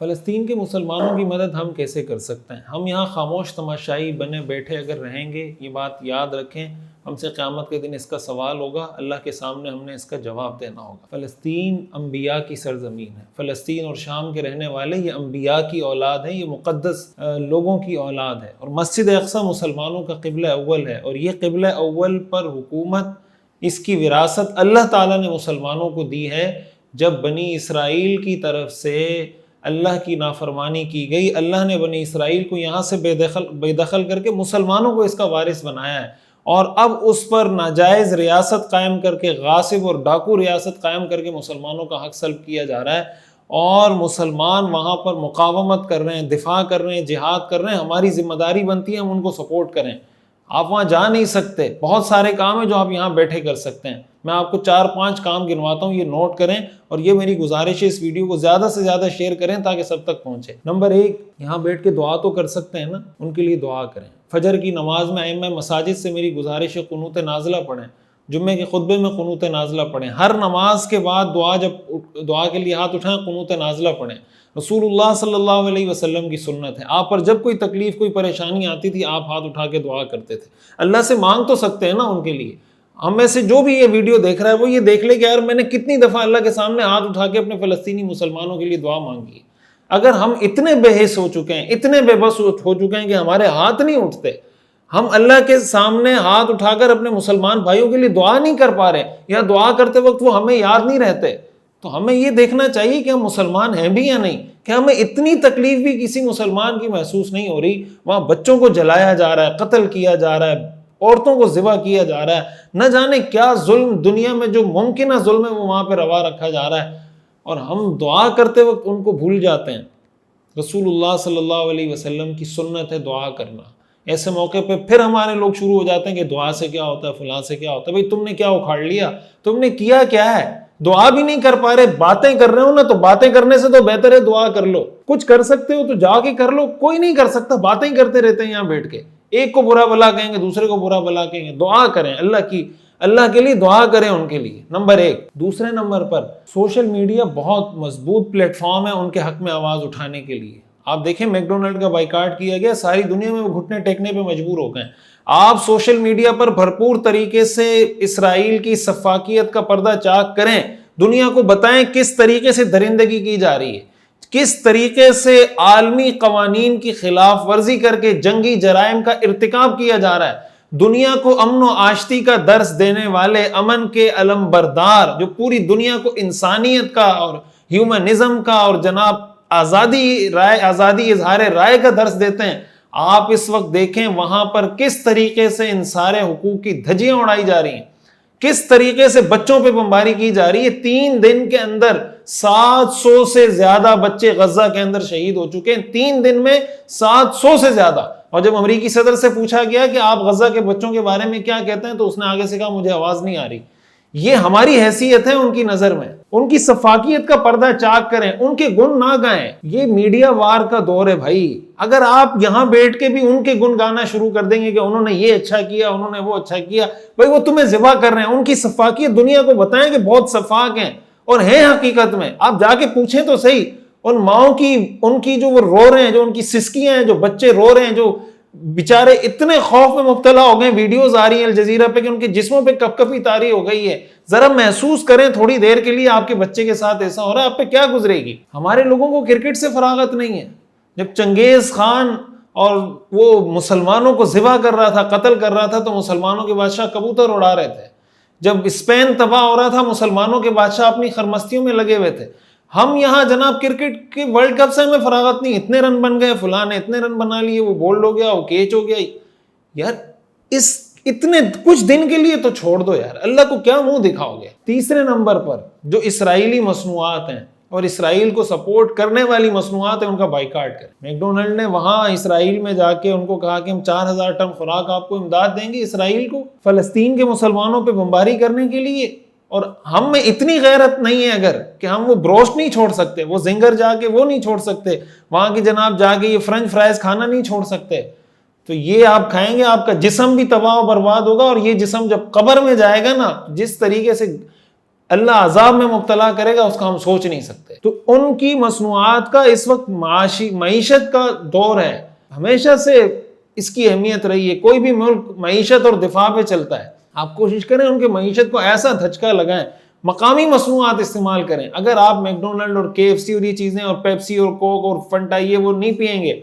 فلسطین کے مسلمانوں کی مدد ہم کیسے کر سکتے ہیں؟ ہم یہاں خاموش تماشائی بنے بیٹھے اگر رہیں گے، یہ بات یاد رکھیں، ہم سے قیامت کے دن اس کا سوال ہوگا، اللہ کے سامنے ہم نے اس کا جواب دینا ہوگا۔ فلسطین انبیاء کی سرزمین ہے۔ فلسطین اور شام کے رہنے والے یہ انبیاء کی اولاد ہیں، یہ مقدس لوگوں کی اولاد ہے، اور مسجد اقصی مسلمانوں کا قبلہ اول ہے، اور یہ قبلہ اول پر حکومت، اس کی وراثت اللہ تعالیٰ نے مسلمانوں کو دی ہے۔ جب بنی اسرائیل کی طرف سے اللہ کی نافرمانی کی گئی، اللہ نے بنی اسرائیل کو یہاں سے بے دخل کر کے مسلمانوں کو اس کا وارث بنایا ہے، اور اب اس پر ناجائز ریاست قائم کر کے، غاصب اور ڈاکو ریاست قائم کر کے مسلمانوں کا حق سلب کیا جا رہا ہے، اور مسلمان وہاں پر مقاومت کر رہے ہیں، دفاع کر رہے ہیں، جہاد کر رہے ہیں۔ ہماری ذمہ داری بنتی ہے ہم ان کو سپورٹ کریں۔ آپ وہاں جا نہیں سکتے، بہت سارے کام ہیں جو آپ یہاں بیٹھے کر سکتے ہیں۔ میں آپ کو 4-5 کام گنواتا ہوں، یہ نوٹ کریں، اور یہ میری گزارش ہے، اس ویڈیو کو زیادہ سے زیادہ شیئر کریں تاکہ سب تک پہنچے۔ نمبر 1، یہاں بیٹھ کے دعا تو کر سکتے ہیں نا، ان کے لیے دعا کریں۔ فجر کی نماز میں ائمہ مساجد سے میری گزارش ہے قنوت نازلہ پڑھیں، جمعے کے خطبے میں قنوت نازلہ پڑھیں، ہر نماز کے بعد جب دعا کے لیے ہاتھ اٹھائیں قنوت نازلہ پڑھیں۔ رسول اللہ صلی اللہ علیہ وسلم کی سنت ہے، آپ پر جب کوئی تکلیف، کوئی پریشانی آتی تھی، آپ ہاتھ اٹھا کے دعا کرتے تھے۔ اللہ سے مانگ تو سکتے ہیں نا ان کے لیے۔ ہم میں سے جو بھی یہ ویڈیو دیکھ رہا ہے وہ یہ دیکھ لے کہ یار میں نے کتنی دفعہ اللہ کے سامنے ہاتھ اٹھا کے اپنے فلسطینی مسلمانوں کے لیے دعا مانگی ہے۔ اگر ہم اتنے بے حس ہو چکے ہیں، اتنے بے بس ہو چکے ہیں کہ ہمارے ہاتھ نہیں اٹھتے، ہم اللہ کے سامنے ہاتھ اٹھا کر اپنے مسلمان بھائیوں کے لیے دعا نہیں کر پا رہے، یا دعا کرتے وقت وہ ہمیں یاد نہیں رہتے، تو ہمیں یہ دیکھنا چاہیے کہ ہم مسلمان ہیں بھی یا نہیں، کہ ہمیں اتنی تکلیف بھی کسی مسلمان کی محسوس نہیں ہو رہی۔ وہاں بچوں کو جلایا جا رہا ہے، قتل کیا جا رہا ہے، عورتوں کو ذبح کیا جا رہا ہے، نہ جانے کیا ظلم دنیا میں جو ممکنہ ظلم ہے وہ وہاں پہ روا رکھا جا رہا ہے، اور ہم دعا کرتے وقت ان کو بھول جاتے ہیں۔ رسول اللہ صلی اللہ علیہ وسلم کی سنت ہے دعا کرنا۔ ایسے موقع پہ پھر ہمارے لوگ شروع ہو جاتے ہیں کہ دعا سے کیا ہوتا ہے، فلاں سے کیا ہوتا ہے۔ بھئی تم نے کیا اکھاڑ لیا؟ تم نے کیا کیا ہے؟ دعا بھی نہیں کر پا رہے، باتیں کر رہے ہو نا، تو باتیں کرنے سے تو بہتر ہے دعا کر لو۔ کچھ کر سکتے ہو تو جا کے کر لو، کوئی نہیں کر سکتا، باتیں کرتے رہتے ہیں یہاں بیٹھ کے، ایک کو برا بھلا کہیں گے، دوسرے کو برا بھلا کہیں گے۔ دعا کریں اللہ کے لیے دعا کریں ان کے لیے، نمبر 1۔ دوسرے نمبر پر سوشل میڈیا بہت مضبوط پلیٹ فارم ہے ان کے حق میں آواز اٹھانے کے لیے۔ آپ دیکھیں میک ڈونلڈ کا بائیکاٹ کیا گیا، ساری دنیا میں وہ گھٹنے ٹیکنے پہ مجبور ہو گئے۔ آپ سوشل میڈیا پر بھرپور طریقے سے اسرائیل کی سفاکیت کا پردہ چاک کریں، دنیا کو بتائیں کس طریقے سے درندگی کی جا رہی ہے، کس طریقے سے عالمی قوانین کی خلاف ورزی کر کے جنگی جرائم کا ارتکاب کیا جا رہا ہے۔ دنیا کو امن و آشتی کا درس دینے والے، امن کے علم بردار، جو پوری دنیا کو انسانیت کا اور ہیومنزم کا اور جناب آزادی اظہار رائے کا درس دیتے ہیں، آپ اس وقت دیکھیں وہاں پر کس طریقے سے انصار حقوق کی دھجیاں اڑائی جا رہی ہیں، کس طریقے سے بچوں پہ بمباری کی جا رہی ہے۔ 3 دن کے اندر 700 سے زیادہ بچے غزہ کے اندر شہید ہو چکے ہیں، 3 دن میں 700 سے زیادہ۔ اور جب امریکی صدر سے پوچھا گیا کہ آپ غزہ کے بچوں کے بارے میں کیا کہتے ہیں، تو اس نے آگے سے کہا مجھے آواز نہیں آ رہی۔ یہ ہماری حیثیت ہے ان کی نظر میں، ان کی سفاکیت کا پردہ چاک کریں، ان کے گن نہ گائیں۔ یہ میڈیا وار کا دور ہے بھائی، اگر آپ یہاں بیٹھ کے بھی ان کے گن گانا شروع کر دیں گے کہ انہوں نے یہ اچھا کیا، انہوں نے وہ اچھا کیا، بھائی وہ تمہیں ذبح کر رہے ہیں۔ ان کی سفاکیت دنیا کو بتائیں کہ بہت سفاک ہیں، اور ہیں حقیقت میں۔ آپ جا کے پوچھیں تو صحیح ان ماؤں کی، ان کی جو وہ رو رہے ہیں، جو ان کی سسکیاں ہیں، جو بچے رو رہے ہیں، جو بیچارے اتنے خوف میں مبتلا ہو گئے، ویڈیوز آ رہی ہیں الجزیرہ پہ کہ ان کے جسموں پہ کپ کپی طاری ہو گئی ہے۔ ذرا محسوس کریں تھوڑی دیر کے لیے آپ کے بچے کے ساتھ ایسا ہو رہا ہے، آپ پہ کیا گزرے گی۔ ہمارے لوگوں کو کرکٹ سے فراغت نہیں ہے۔ جب چنگیز خان اور وہ مسلمانوں کو ذبح کر رہا تھا، قتل کر رہا تھا، تو مسلمانوں کے بادشاہ کبوتر اڑا رہے تھے۔ جب اسپین تباہ ہو رہا تھا، مسلمانوں کے بادشاہ اپنی خرمستیوں میں لگے ہوئے تھے۔ ہم یہاں جناب کرکٹ کے ورلڈ کپ سے ہمیں فراغت نہیں، اتنے رن بن گئے، فلاں نے اتنے رن بنا لیے، وہ بولڈ ہو گیا، وہ کیچ ہو گیا۔ یار اس اتنے کچھ دن کے لیے تو چھوڑ دو یار، اللہ کو کیا منہ دکھاؤ گے۔ تیسرے نمبر پر جو اسرائیلی مصنوعات ہیں اور اسرائیل کو سپورٹ کرنے والی مصنوعات ہیں، ان کا بائیکاٹ کریں۔ میک ڈونلڈ نے وہاں اسرائیل میں جا کے ان کو کہا کہ ہم 4000 ٹن خوراک آپ کو امداد دیں گے اسرائیل کو فلسطین کے مسلمانوں پہ بمباری کرنے کے لیے۔ اور ہم میں اتنی غیرت نہیں ہے اگر کہ ہم وہ بروسٹ نہیں چھوڑ سکتے، وہ زنگر جا کے وہ نہیں چھوڑ سکتے، وہاں کی جناب جا کے یہ فرنچ فرائز کھانا نہیں چھوڑ سکتے، تو یہ آپ کھائیں گے، آپ کا جسم بھی تباہ و برباد ہوگا، اور یہ جسم جب قبر میں جائے گا نا، جس طریقے سے اللہ عذاب میں مبتلا کرے گا اس کا ہم سوچ نہیں سکتے۔ تو ان کی مصنوعات کا اس وقت معیشت کا دور ہے، ہمیشہ سے اس کی اہمیت رہی ہے۔ کوئی بھی ملک معیشت اور دفاع پہ چلتا ہے، آپ کوشش کریں ان کے معیشت کو ایسا دھچکا لگائیں، مقامی مصنوعات استعمال کریں۔ اگر آپ میکڈونلڈ اور KFC اور یہ چیزیں اور پیپسی اور کوک اور فنٹا یہ وہ نہیں پئیں گے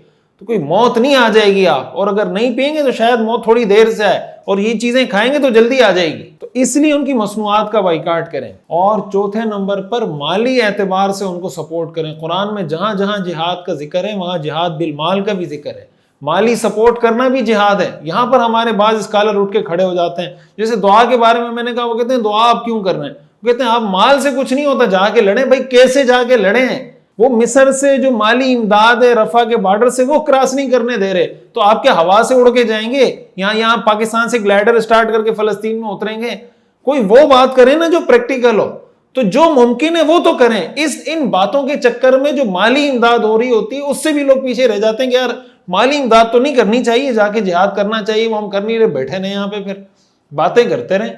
تو کوئی موت نہیں آ جائے گی آپ، اور اگر نہیں پئیں گے تو شاید موت تھوڑی دیر سے آئے، اور یہ چیزیں کھائیں گے تو جلدی آ جائے گی۔ تو اس لیے ان کی مصنوعات کا بائیکاٹ کریں، اور چوتھے نمبر پر مالی اعتبار سے ان کو سپورٹ کریں۔ قرآن میں جہاں جہاں جہاد کا ذکر ہے وہاں جہاد بالمال کا بھی ذکر ہے، مالی سپورٹ کرنا بھی جہاد ہے۔ یہاں پر ہمارے بعض اسکالر اٹھ کے کھڑے ہو جاتے ہیں، جیسے دعا کے بارے میں نے کہا، وہ کہتے ہیں دعا آپ کیوں کر رہے ہیں؟ وہ کہتے ہیں آپ مال سے کچھ نہیں ہوتا، جا کے لڑیں۔ بھائی کیسے جا کے لڑیں؟ وہ مصر سے جو مالی امداد ہے رفح کے بارڈر سے وہ کراس نہیں کرنے دے رہے، تو آپ کے ہوا سے اڑ کے جائیں گے؟ یہاں پاکستان سے گلائڈر سٹارٹ کر کے فلسطین میں اتریں گے؟ کوئی وہ بات کریں نا جو پریکٹیکل ہو، تو جو ممکن ہے وہ تو کریں۔ ان باتوں کے چکر میں جو مالی امداد ہو رہی ہوتی ہے اس سے بھی لوگ پیچھے رہ جاتے ہیں کہ یار مالی امداد تو نہیں کرنی چاہیے، جا کے جہاد کرنا چاہیے، وہ ہم کر نہیں رہے، بیٹھے نہیں یہاں پہ پھر باتیں کرتے رہیں۔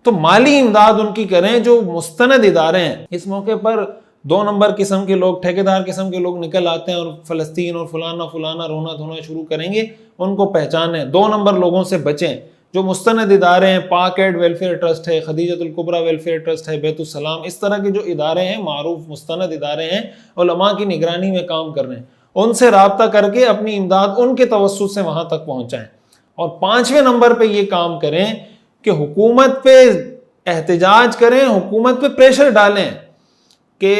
تو مالی امداد ان کی کریں جو مستند ادارے ہیں۔ اس موقع پر 2 نمبر قسم کے لوگ، ٹھیکیدار قسم کے لوگ نکل آتے ہیں اور فلسطین اور فلانا فلانا رونا دھونا شروع کریں گے، ان کو پہچانیں۔ 2 نمبر لوگوں سے بچیں جو مستند ادارے ہیں، پاک ایڈ ویلفیئر ٹرسٹ ہے، خدیجۃ الکبریٰ ویلفیئر ٹرسٹ ہے، بیت السلام، اس طرح کے جو ادارے ہیں، معروف مستند ادارے ہیں، علماء کی نگرانی میں کام کر رہے ہیں، ان سے رابطہ کر کے اپنی امداد ان کے توسط سے وہاں تک پہنچائیں۔ اور 5ویں نمبر پہ یہ کام کریں کہ حکومت پہ احتجاج کریں، حکومت پہ پریشر ڈالیں کہ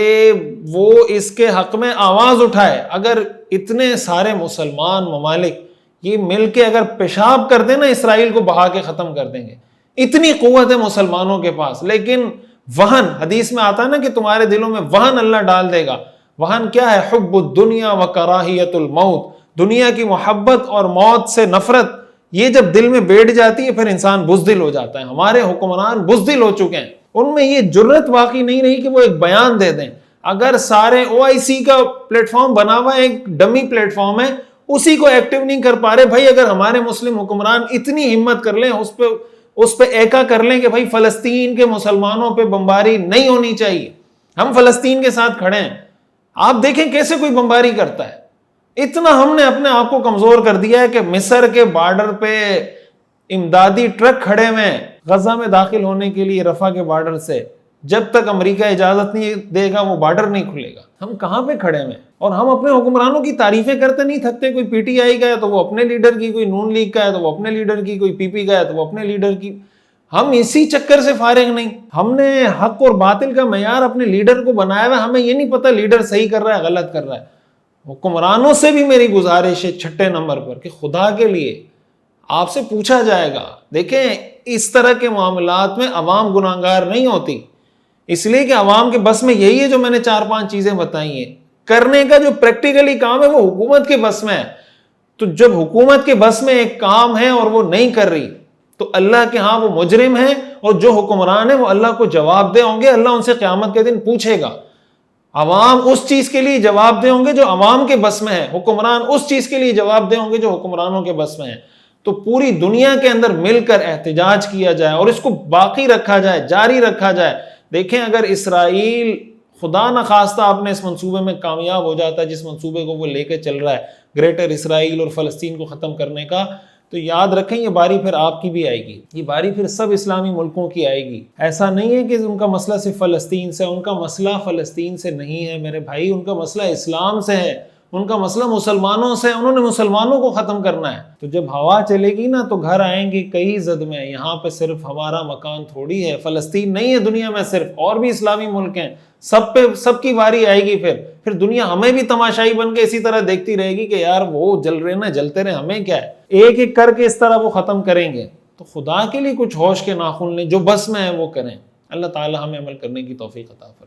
وہ اس کے حق میں آواز اٹھائے۔ اگر اتنے سارے مسلمان ممالک یہ مل کے اگر پیشاب کر دیں نا، اسرائیل کو بہا کے ختم کر دیں گے، اتنی قوت ہے مسلمانوں کے پاس۔ لیکن وہن، حدیث میں آتا ہے نا کہ تمہارے دلوں میں وہن اللہ ڈال دے گا۔ وہن کیا ہے؟ حب الدنیا و کراہیت الموت، دنیا کی محبت اور موت سے نفرت۔ یہ جب دل میں بیٹھ جاتی ہے پھر انسان بزدل ہو جاتا ہے۔ ہمارے حکمران بزدل ہو چکے ہیں، ان میں یہ جرت واقعی نہیں رہی کہ وہ ایک بیان دے دیں۔ اگر سارے OIC کا پلیٹ فارم بنا ہوا ہے، ایک ڈمی پلیٹ فارم ہے، اسی کو ایکٹیو نہیں کر پا رہے۔ بھائی اگر ہمارے مسلم حکمران اتنی ہمت کر لیں، اس پہ ایکا کر لیں کہ بھائی فلسطین کے مسلمانوں پہ بمباری نہیں ہونی چاہیے، ہم فلسطین کے ساتھ کھڑے ہیں، آپ دیکھیں کیسے کوئی بمباری کرتا ہے۔ اتنا ہم نے اپنے آپ کو کمزور کر دیا ہے کہ مصر کے بارڈر پہ امدادی ٹرک کھڑے ہوئے غزہ میں داخل ہونے کے لیے رفح کے بارڈر سے، جب تک امریکہ اجازت نہیں دے گا وہ بارڈر نہیں کھلے گا۔ ہم کہاں پہ کھڑے ہوئے؟ اور ہم اپنے حکمرانوں کی تعریفیں کرتے نہیں تھکتے۔ کوئی PTI کا ہے تو وہ اپنے لیڈر کی، کوئی نون لیگ کا ہے تو وہ اپنے لیڈر کی، کوئی PP کا ہے تو وہ اپنے لیڈر کی۔ ہم اسی چکر سے فارغ نہیں۔ ہم نے حق اور باطل کا معیار اپنے لیڈر کو بنایا ہوا ہے، ہمیں یہ نہیں پتہ لیڈر صحیح کر رہا ہے غلط کر رہا ہے۔ حکمرانوں سے بھی میری گزارش ہے 6 نمبر پر کہ خدا کے لیے آپ سے پوچھا جائے گا۔ دیکھیں اس طرح کے معاملات میں عوام گناہگار نہیں ہوتی، اس لیے کہ عوام کے بس میں یہی ہے جو میں نے 4-5 چیزیں بتائی ہیں۔ کرنے کا جو پریکٹیکلی کام ہے وہ حکومت کے بس میں ہے۔ تو جب حکومت کے بس میں ایک کام ہے اور وہ نہیں کر رہی تو اللہ کے ہاں وہ مجرم ہے، اور جو حکمران ہے وہ اللہ کو جواب دہ ہوں گے۔ اللہ ان سے قیامت کے دن پوچھے گا۔ عوام اس چیز کے لیے جواب دہ ہوں گے جو عوام کے بس میں ہے، حکمران اس چیز کے لیے جواب دہ ہوں گے جو حکمرانوں کے بس میں ہے۔ تو پوری دنیا کے اندر مل کر احتجاج کیا جائے اور اس کو باقی رکھا جائے، جاری رکھا جائے۔ دیکھیں اگر اسرائیل خدا نخواستہ اپنے اس منصوبے میں کامیاب ہو جاتا ہے، جس منصوبے کو وہ لے کے چل رہا ہے گریٹر اسرائیل اور فلسطین کو ختم کرنے کا، تو یاد رکھیں یہ باری پھر آپ کی بھی آئے گی، یہ باری پھر سب اسلامی ملکوں کی آئے گی۔ ایسا نہیں ہے کہ ان کا مسئلہ صرف فلسطین سے، ان کا مسئلہ فلسطین سے نہیں ہے میرے بھائی، ان کا مسئلہ اسلام سے ہے، ان کا مسئلہ مسلمانوں سے، انہوں نے مسلمانوں کو ختم کرنا ہے۔ تو جب ہوا چلے گی نا تو گھر آئیں گے کئی زد میں۔ یہاں پہ صرف ہمارا مکان تھوڑی ہے، فلسطین نہیں ہے دنیا میں صرف، اور بھی اسلامی ملک ہیں، سب پہ سب کی باری آئے گی۔ پھر دنیا ہمیں بھی تماشائی بن کے اسی طرح دیکھتی رہے گی کہ یار وہ جل رہے نا، جلتے رہے، ہمیں کیا ہے۔ ایک ایک کر کے اس طرح وہ ختم کریں گے۔ تو خدا کے لیے کچھ ہوش کے ناخن لیں، جو بس میں ہے وہ کریں۔ اللہ تعالی ہمیں عمل کرنے کی توفیق عطا فرمائے۔